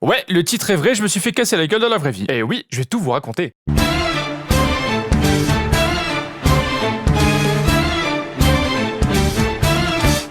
Ouais, le titre est vrai, je me suis fait casser la gueule dans la vraie vie. Et oui, je vais tout vous raconter.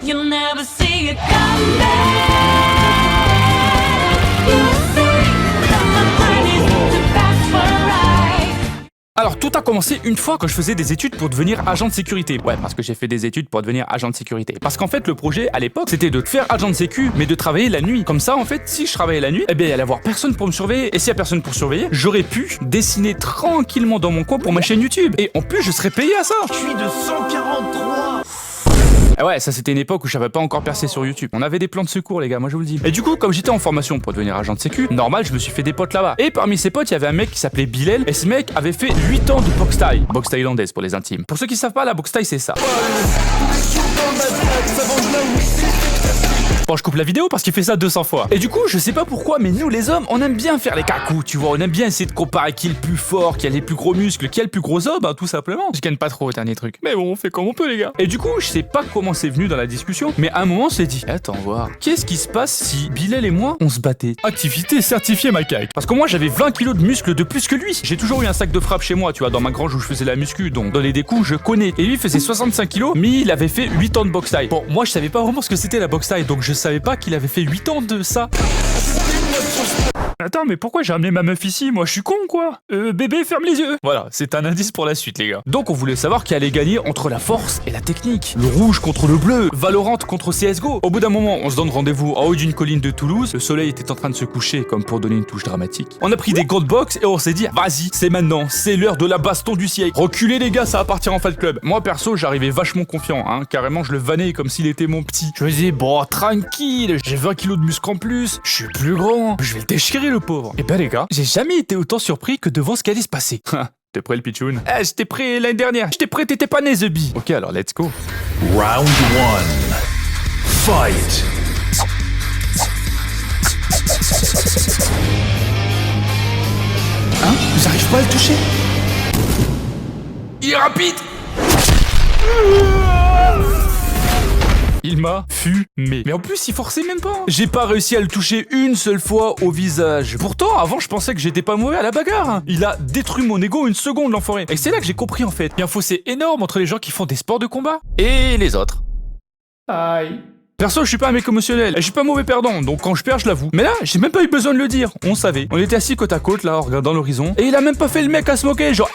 You'll never see it come back. Alors tout a commencé une fois quand je faisais des études pour devenir agent de sécurité. Ouais, parce que j'ai fait des études pour devenir agent de sécurité. Parce qu'en fait le projet à l'époque c'était de faire agent de sécu mais de travailler la nuit. Comme ça en fait si je travaillais la nuit, eh bien il allait y avoir personne pour me surveiller. Et s'il y a personne pour surveiller, j'aurais pu dessiner tranquillement dans mon coin pour ma chaîne YouTube. Et en plus je serais payé à ça. Je suis de 143. Ah ouais, ça c'était une époque où je savais pas encore percer sur YouTube. On avait des plans de secours les gars, moi je vous le dis. Et du coup, comme j'étais en formation pour devenir agent de sécu, normal, je me suis fait des potes là-bas. Et parmi ces potes, il y avait un mec qui s'appelait Bilal. Et ce mec avait fait 8 ans de boxe thaï. Boxe thaïlandaise pour les intimes. Pour ceux qui savent pas, la boxe thaï c'est ça. Bon, je coupe la vidéo parce qu'il fait ça 200 fois. Et du coup, je sais pas pourquoi, mais nous les hommes, on aime bien faire les cacous, tu vois. On aime bien essayer de comparer qui est le plus fort, qui a les plus gros muscles, qui a le plus gros os, bah tout simplement. Je gagne pas trop au dernier truc. Mais bon, on fait comme on peut les gars. Et du coup, je sais pas comment c'est venu dans la discussion, mais à un moment, on s'est dit, attends, voir. Qu'est-ce qui se passe si Bilal et moi, on se battait? Activité certifiée macaque. Parce que moi, j'avais 20 kilos de muscles de plus que lui. J'ai toujours eu un sac de frappe chez moi, tu vois, dans ma grange où je faisais la muscu, donc donner des coups, je connais. Et lui faisait 65 kilos, mais il avait fait 8 ans de boxe thaï. Bon, moi, je savais pas vraiment ce que c'était la boxe thaï, donc je savais pas qu'il avait fait 8 ans de ça. Attends, mais pourquoi j'ai ramené ma meuf ici? Moi, je suis con, quoi. Bébé, ferme les yeux. Voilà, c'est un indice pour la suite, les gars. Donc, on voulait savoir qui allait gagner entre la force et la technique. Le rouge contre le bleu. Valorant contre CSGO. Au bout d'un moment, on se donne rendez-vous en haut d'une colline de Toulouse. Le soleil était en train de se coucher, comme pour donner une touche dramatique. On a pris des gants de boxe et on s'est dit, vas-y, c'est maintenant. C'est l'heure de la baston du siècle. Reculez, les gars, ça va partir en Fight Club. Moi, perso, j'arrivais vachement confiant, hein. Carrément, je le vannais comme s'il était mon petit. Je me disais, bon, tranquille, j'ai 20 kilos de muscle en plus. Je suis plus grand. Je vais le déchirer, le pauvre. Et ben, les gars, j'ai jamais été autant surpris que devant ce qui allait se passer. T'es prêt le pitchoun? Eh, j'étais prêt l'année dernière. J'étais prêt, t'étais pas né, The Bee. Ok, alors let's go. Round 1. Fight. Hein? J'arrive pas à le toucher. Il est rapide. Il m'a fumé. Mais en plus, il forçait même pas. J'ai pas réussi à le toucher une seule fois au visage. Pourtant, avant, je pensais que j'étais pas mauvais à la bagarre. Il a détruit mon ego une seconde, l'enfoiré. Et c'est là que j'ai compris, en fait. Il y a un fossé énorme entre les gens qui font des sports de combat et les autres. Aïe. Perso, je suis pas un mec émotionnel, je suis pas mauvais perdant, donc quand je perds, je l'avoue. Mais là, j'ai même pas eu besoin de le dire, on savait. On était assis côte à côte, là, en regardant l'horizon, et il a même pas fait le mec à se moquer, genre,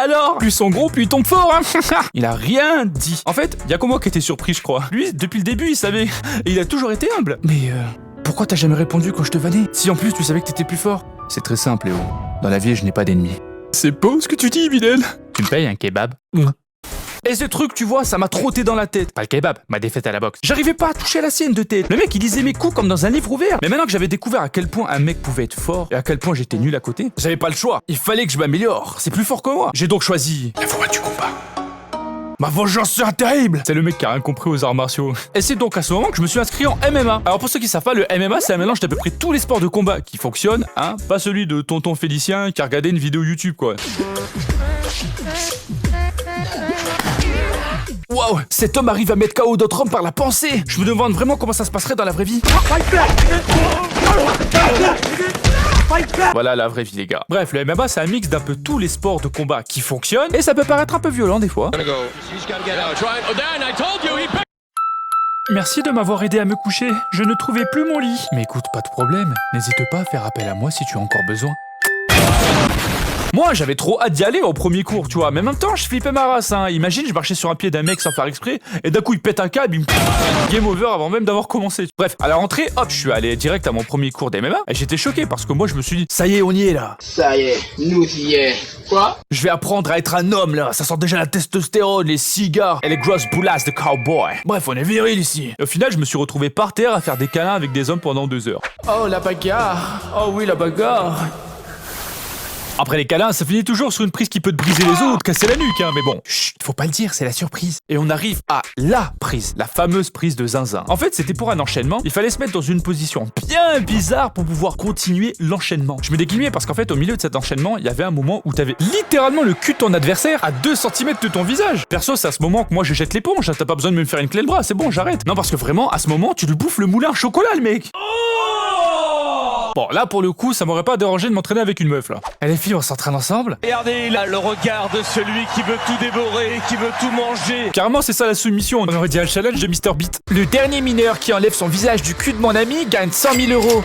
alors? Plus ils sont gros, plus ils tombent fort, hein. Il a rien dit. En fait, y a que moi qui étais surpris, je crois. Lui, depuis le début, il savait. Et il a toujours été humble. Mais pourquoi t'as jamais répondu quand je te vannais? Si en plus tu savais que t'étais plus fort. C'est très simple, Léo. Dans la vie, je n'ai pas d'ennemis. C'est beau ce que tu dis, Bilal. Tu me payes un kebab? Et ce truc, tu vois, ça m'a trotté dans la tête. Pas le kebab, ma défaite à la boxe. J'arrivais pas à toucher la sienne de tête. Le mec, il lisait mes coups comme dans un livre ouvert. Mais maintenant que j'avais découvert à quel point un mec pouvait être fort et à quel point j'étais nul à côté, j'avais pas le choix. Il fallait que je m'améliore. C'est plus fort que moi. J'ai donc choisi la voie du combat. Ma vengeance sera terrible. C'est le mec qui a rien compris aux arts martiaux. Et c'est donc à ce moment que je me suis inscrit en MMA. Alors pour ceux qui savent pas, le MMA c'est un mélange d'à peu près tous les sports de combat qui fonctionnent, hein. Pas celui de tonton Félicien qui a regardé une vidéo YouTube, quoi. Waouh, cet homme arrive à mettre KO d'autres hommes par la pensée. Je me demande vraiment comment ça se passerait dans la vraie vie. Voilà la vraie vie, les gars. Bref, le MMA c'est un mix d'un peu tous les sports de combat qui fonctionnent et ça peut paraître un peu violent des fois. Merci de m'avoir aidé à me coucher. Je ne trouvais plus mon lit. Mais écoute, pas de problème. N'hésite pas à faire appel à moi si tu as encore besoin. Moi, j'avais trop hâte d'y aller au premier cours, tu vois. Mais en même temps, je flippais ma race, hein. Imagine, je marchais sur un pied d'un mec sans faire exprès, et d'un coup, il pète un câble, il me... Game over avant même d'avoir commencé. Bref, à la rentrée, hop, je suis allé direct à mon premier cours d'MMA, et j'étais choqué parce que moi, je me suis dit, ça y est, on y est là. Ça y est, nous y est. Quoi? Je vais apprendre à être un homme là, ça sent déjà la testostérone, les cigares et les grosses boulasses de cowboy. Bref, on est viril ici. Et au final, je me suis retrouvé par terre à faire des câlins avec des hommes pendant 2 heures. Oh, la bagarre. Oh oui, la bagarre. Après les câlins, ça finit toujours sur une prise qui peut te briser les os ou te casser la nuque, hein, mais bon. Chut, faut pas le dire, c'est la surprise. Et on arrive à la prise, la fameuse prise de zinzin. En fait, c'était pour un enchaînement, il fallait se mettre dans une position bien bizarre pour pouvoir continuer l'enchaînement. Je me déguillemais parce qu'en fait, au milieu de cet enchaînement, il y avait un moment où t'avais littéralement le cul de ton adversaire à 2 cm de ton visage. Perso, c'est à ce moment que moi je jette l'éponge, t'as pas besoin de me faire une clé de bras, c'est bon, j'arrête. Non, parce que vraiment, à ce moment, tu lui bouffes le moulin à chocolat, le mec. Bon, là, pour le coup, ça m'aurait pas dérangé de m'entraîner avec une meuf, là. Et les filles, on s'entraîne ensemble. Regardez là le regard de celui qui veut tout dévorer, qui veut tout manger. Carrément, c'est ça la soumission. On aurait dit un challenge de Mr. Beat. Le dernier mineur qui enlève son visage du cul de mon ami gagne 100 000 euros.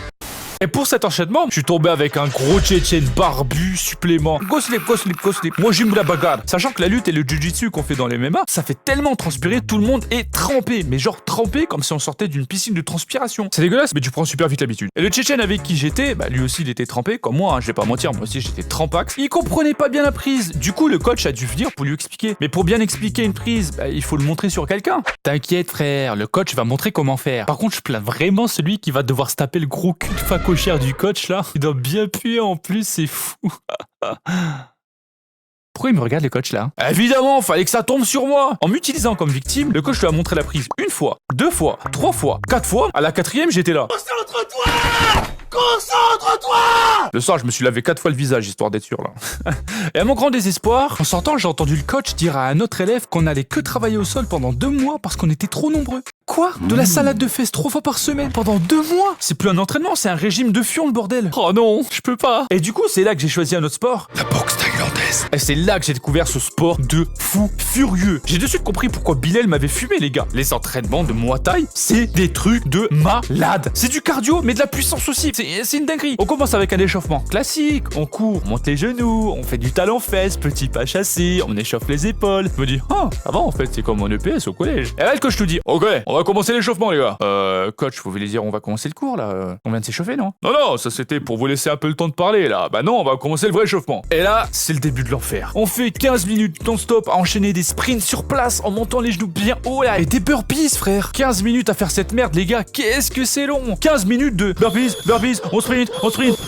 Et pour cet enchaînement, je suis tombé avec un gros tchétchène barbu supplément. Go slip, go slip, go slip. Moi, j'aime la bagarre. Sachant que la lutte et le jiu-jitsu qu'on fait dans les MMA, ça fait tellement transpirer, tout le monde est trempé. Mais genre trempé comme si on sortait d'une piscine de transpiration. C'est dégueulasse, mais tu prends super vite l'habitude. Et le tchétchène avec qui j'étais, bah lui aussi il était trempé, comme moi, hein, je vais pas mentir, moi aussi j'étais trempax. Il comprenait pas bien la prise. Du coup, le coach a dû venir pour lui expliquer. Mais pour bien expliquer une prise, bah, il faut le montrer sur quelqu'un. T'inquiète frère, le coach va montrer comment faire. Par contre, je plains vraiment celui qui va devoir se taper le gros cul de facochère du coach là. Il doit bien puer en plus, c'est fou. Pourquoi il me regarde le coach là? Évidemment, fallait que ça tombe sur moi. En m'utilisant comme victime, le coach lui a montré la prise une fois, 2 fois, 3 fois, 4 fois. À la 4e, j'étais là. Concentre-toi! Concentre-toi! Le soir, je me suis lavé 4 fois le visage, histoire d'être sûr, là. Et à mon grand désespoir, en sortant, j'ai entendu le coach dire à un autre élève qu'on allait que travailler au sol pendant 2 mois parce qu'on était trop nombreux. Quoi? De la salade de fesses 3 fois par semaine pendant 2 mois? C'est plus un entraînement, c'est un régime de fion, le bordel. Oh non, je peux pas. Et du coup, c'est là que j'ai choisi un autre sport. La boxe thaïlandaise. Et c'est là que j'ai découvert ce sport de fou furieux. J'ai de suite compris pourquoi Bilal m'avait fumé, les gars. Les entraînements de Muay Thai, c'est des trucs de malade. C'est du cardio, mais de la puissance aussi. C'est une dinguerie. On commence avec un échauffement classique. On court, on monte les genoux, on fait du talon-fesse, petit pas chassé, on échauffe les épaules. Je me dis, ah, avant en fait, c'est comme en EPS au collège. Et là, le coach nous dit, ok, on va commencer l'échauffement, les gars. Coach, vous voulez dire, on va commencer le cours, là? On vient de s'échauffer, non? Non, ça c'était pour vous laisser un peu le temps de parler, là. Bah non, on va commencer le vrai échauffement. Et là, c'est le début de l'enfer. On fait 15 minutes non-stop à enchaîner des sprints sur place en montant les genoux bien haut, là. Et des burpees, frère. 15 minutes à faire cette merde, les gars. Qu'est-ce que c'est long? 15 minutes de burpees, on sprint,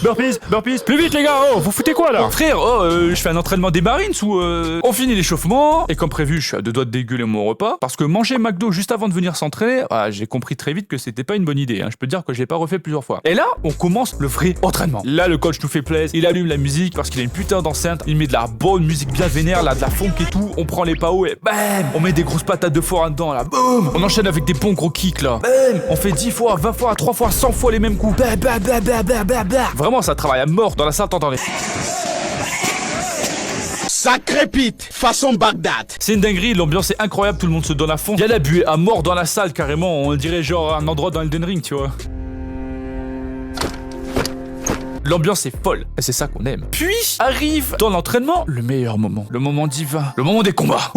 burpees. Plus vite, les gars. Oh, vous foutez quoi, là? Frère, je fais un entraînement des Marines ou on finit l'échauffement. Et comme prévu, je suis à 2 doigts de dégueuler mon repas. Parce que manger McDo juste avant de venir s'entraîner, j'ai compris très vite que c'était pas une bonne idée. Hein. Je peux te dire que j'ai pas refait plusieurs fois. Et là, on commence le vrai entraînement. Là, le coach nous fait plaisir. Il allume la musique parce qu'il a une putain d'enceinte. Il met de la bonne musique bien vénère, là, de la funk et tout. On prend les PAO et bam! On met des grosses patates de forain dedans, là. Boum! On enchaîne avec des bons gros kicks, là. Bam! On fait 10 fois, 20 fois, 3 fois, 100 fois les mêmes coups. Vraiment, ça travaille à mort dans la salle, t'entendais. Ça crépite, façon Bagdad. C'est une dinguerie, l'ambiance est incroyable, tout le monde se donne à fond. Il y a la buée à mort dans la salle, carrément. On dirait genre un endroit dans Elden Ring, tu vois. L'ambiance est folle, et c'est ça qu'on aime. Puis arrive dans l'entraînement le meilleur moment, le moment divin, le moment des combats.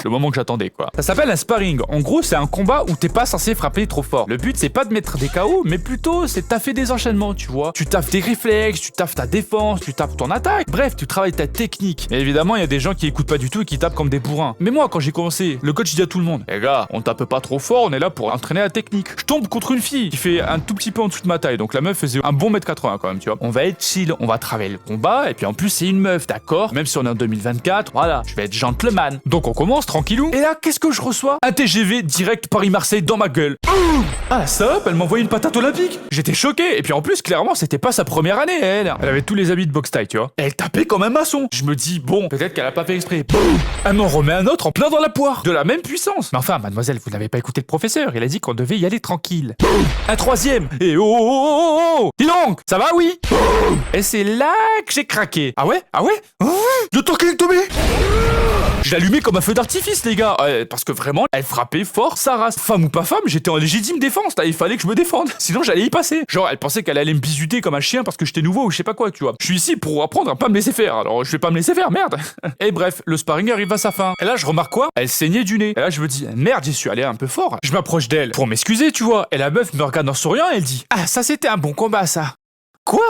Le moment que j'attendais, quoi. Ça s'appelle un sparring. En gros, c'est un combat où t'es pas censé frapper trop fort. Le but, c'est pas de mettre des KO, mais plutôt, c'est de taffer des enchaînements, tu vois. Tu taffes tes réflexes, tu taffes ta défense, tu taffes ton attaque. Bref, tu travailles ta technique. Et évidemment, il y a des gens qui écoutent pas du tout et qui tapent comme des bourrins. Mais moi, quand j'ai commencé, le coach dit à tout le monde, les gars, on tape pas trop fort, on est là pour entraîner la technique. Je tombe contre une fille qui fait un tout petit peu en dessous de ma taille. Donc la meuf faisait un bon 1m80 quand même, tu vois. On va être chill, on va travailler le combat. Et puis en plus, c'est une meuf, d'accord? Même si on est en 2024, voilà, je vais être gentleman. Donc on commence tranquillou. Et là, qu'est-ce que je reçois? Un TGV direct Paris-Marseille dans ma gueule. Ah, ça, elle m'a envoyé une patate olympique. J'étais choqué. Et puis en plus, clairement, c'était pas sa première année, elle. Elle avait tous les habits de boxe taille, tu vois. Et elle tapait comme un maçon. Je me dis, bon, peut-être qu'elle a pas fait exprès. Boum. Elle m'en remet un autre en plein dans la poire. De la même puissance. Mais enfin, mademoiselle, vous n'avez pas écouté le professeur. Il a dit qu'on devait y aller tranquille. Boum. Un troisième. Et oh. Dis donc, ça va, oui? Boum. Et c'est là que j'ai craqué. Ah ouais? Le temps qu'elle est tombée. Je l'allumais comme un feu d'artifice, les gars. Parce que vraiment, elle frappait fort sa race. Femme ou pas femme, j'étais en légitime défense. Là, il fallait que je me défende. Sinon, j'allais y passer. Genre, elle pensait qu'elle allait me bisuter comme un chien parce que j'étais nouveau ou je sais pas quoi, tu vois. Je suis ici pour apprendre à pas me laisser faire. Alors, je vais pas me laisser faire, merde. Et bref, le sparring arrive à sa fin. Et là, je remarque quoi? Elle saignait du nez. Et là, je me dis, merde, j'y suis allé un peu fort. Je m'approche d'elle pour m'excuser, tu vois. Et la meuf me regarde en souriant et elle dit, ah, ça c'était un bon combat, ça. Quoi?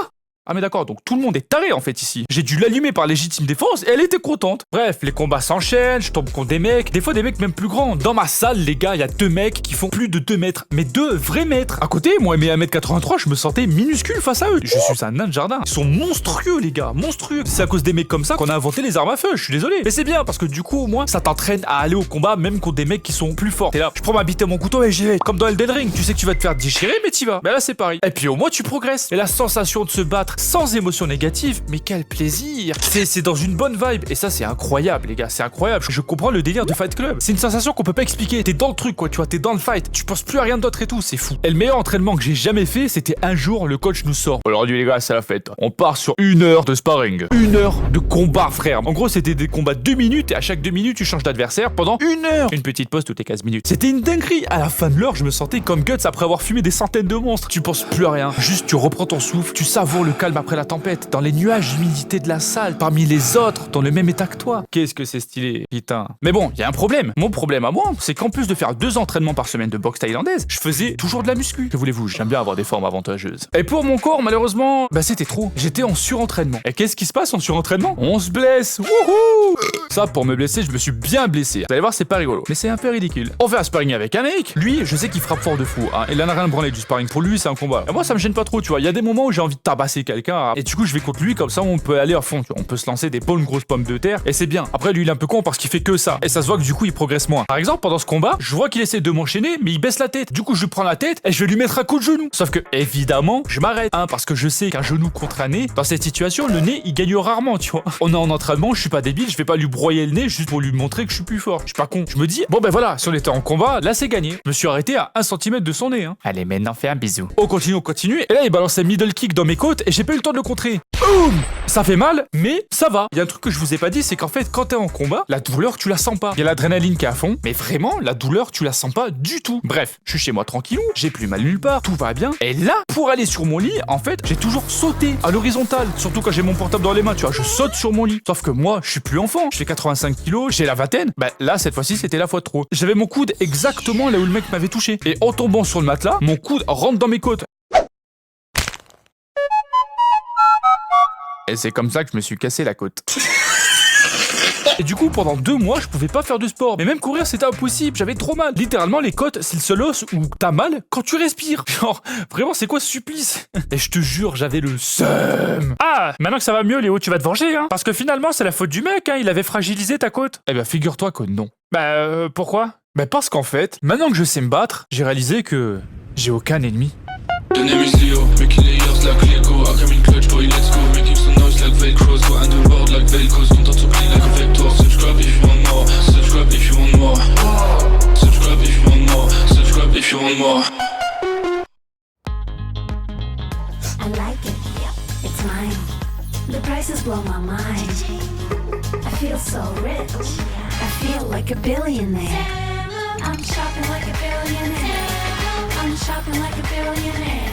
Ah mais d'accord, donc tout le monde est taré en fait ici. J'ai dû l'allumer par légitime défense et elle était contente. Bref, les combats s'enchaînent, je tombe contre des mecs, des fois des mecs même plus grands. Dans ma salle, les gars, il y a 2 mecs qui font plus de 2 mètres, mais 2 vrais mètres. À côté, moi, mes 1m83, je me sentais minuscule face à eux. Je suis un nain de jardin. Ils sont monstrueux, les gars, monstrueux. C'est à cause des mecs comme ça qu'on a inventé les armes à feu, je suis désolé. Mais c'est bien, parce que du coup, au moins, ça t'entraîne à aller au combat, même contre des mecs qui sont plus forts. Et là, je prends ma bite et mon couteau et j'y vais. Comme dans Elden Ring, tu sais que tu vas te faire déchirer, mais t'y vas. Ben là, c'est pareil. Et puis au moins, tu progresses. Et la sensation de se battre battre sans émotion négative, mais quel plaisir. C'est dans une bonne vibe, et ça c'est incroyable les gars, c'est incroyable. Je comprends le délire de Fight Club. C'est une sensation qu'on peut pas expliquer, t'es dans le truc quoi, tu vois, t'es dans le fight, tu penses plus à rien d'autre et tout, c'est fou. Et le meilleur entraînement que j'ai jamais fait, c'était un jour, le coach nous sort. Aujourd'hui les gars, c'est la fête. On part sur 1 heure de sparring. 1 heure de combat frère. En gros c'était des combats de 2 minutes, et à chaque 2 minutes tu changes d'adversaire pendant 1 heure. Une petite pause toutes les 15 minutes. C'était une dinguerie. À la fin de l'heure, je me sentais comme Guts après avoir fumé des centaines de monstres. Tu penses plus à rien, juste tu reprends ton souffle, tu savoures le calme après la tempête, dans les nuages d'humidité de la salle, parmi les autres, dans le même état que toi. Qu'est-ce que c'est stylé, putain. Mais bon, il y a un problème. Mon problème à moi, c'est qu'en plus de faire 2 entraînements par semaine de boxe thaïlandaise, je faisais toujours de la muscu. Que voulez-vous, j'aime bien avoir des formes avantageuses. Et pour mon corps, malheureusement, c'était trop. J'étais en surentraînement. Et qu'est-ce qui se passe en surentraînement? On se blesse. Wouhou! Ça, pour me blesser, je me suis bien blessé. Vous allez voir, c'est pas rigolo. Mais c'est un peu ridicule. On fait un sparring avec un mec. Lui, je sais qu'il frappe fort de fou. Hein. Il en a rien à branler du sparring. Pour lui, c'est un combat. Et moi, ça me gêne pas trop, tu vois. Il y a des moments où j'ai envie de tabasser quelqu'un. Hein. Et du coup, je vais contre lui, comme ça, on peut aller à fond. Tu vois. On peut se lancer des bonnes grosses pommes de terre. Et c'est bien. Après, lui, il est un peu con parce qu'il fait que ça. Et ça se voit que du coup, il progresse moins. Par exemple, pendant ce combat, je vois qu'il essaie de m'enchaîner, mais il baisse la tête. Du coup, je lui prends la tête et je vais lui mettre un coup de genou. Sauf que, évidemment, je m'arrête. Hein, parce que je sais qu'un genou contre un nez, dans cette situation, le nez, il gagne rarement, tu vois. On est en entraînement, je suis pas débile, je vais pas lui broyer le nez juste pour lui montrer que je suis plus fort. Je suis pas con. Je me dis, bon ben voilà, si on était en combat, là c'est gagné. Je me suis arrêté à 1 cm de son nez. Hein. Allez, maintenant fais un bisou. On continue. Et là, il balance un middle kick dans mes côtes et j'ai pas eu le temps de le contrer. Boum! Ça fait mal, mais ça va. Il y a un truc que je vous ai pas dit, c'est qu'en fait, quand t'es en combat, la douleur, tu la sens pas. Il y a l'adrénaline qui est à fond, mais vraiment, la douleur, tu la sens pas du tout. Bref, je suis chez moi tranquillou, j'ai plus mal nulle part, tout va bien. Et là, pour aller sur mon lit, en fait, j'ai toujours sauté à l'horizontale. Surtout quand j'ai mon portable dans les mains, tu vois, je saute sur mon lit. Sauf que moi, je suis plus enfant. Je fais 85 kilos, j'ai la vingtaine. Bah là, cette fois-ci, c'était la fois de trop. J'avais mon coude exactement là où le mec m'avait touché. Et en tombant sur le matelas, mon coude rentre dans mes côtes. Et c'est comme ça que je me suis cassé la côte. Et du coup, pendant 2 mois, je pouvais pas faire de sport. Mais même courir, c'était impossible. J'avais trop mal. Littéralement, les côtes, c'est le seul os où t'as mal quand tu respires. Genre, vraiment, c'est quoi ce supplice? Et je te jure, j'avais le seum. Ah, maintenant que ça va mieux, Léo, tu vas te venger, hein. Parce que finalement, c'est la faute du mec, hein. Il avait fragilisé ta côte. Eh ben, figure-toi que non. Pourquoi? Parce qu'en fait, maintenant que je sais me battre, j'ai réalisé que j'ai aucun ennemi. The name is Leo, making layers like Lego. I come in clutch, boy, let's go. Making some noise like Velcros, go underworld like Velcros. Content to play like a vector. Subscribe if you want more. Subscribe if you want more. Subscribe if you want more. Subscribe if you want more. I like it, it's mine. The prices blow my mind. I feel so rich. I feel like a billionaire. I'm shopping like a billionaire. I'm shopping like a billionaire.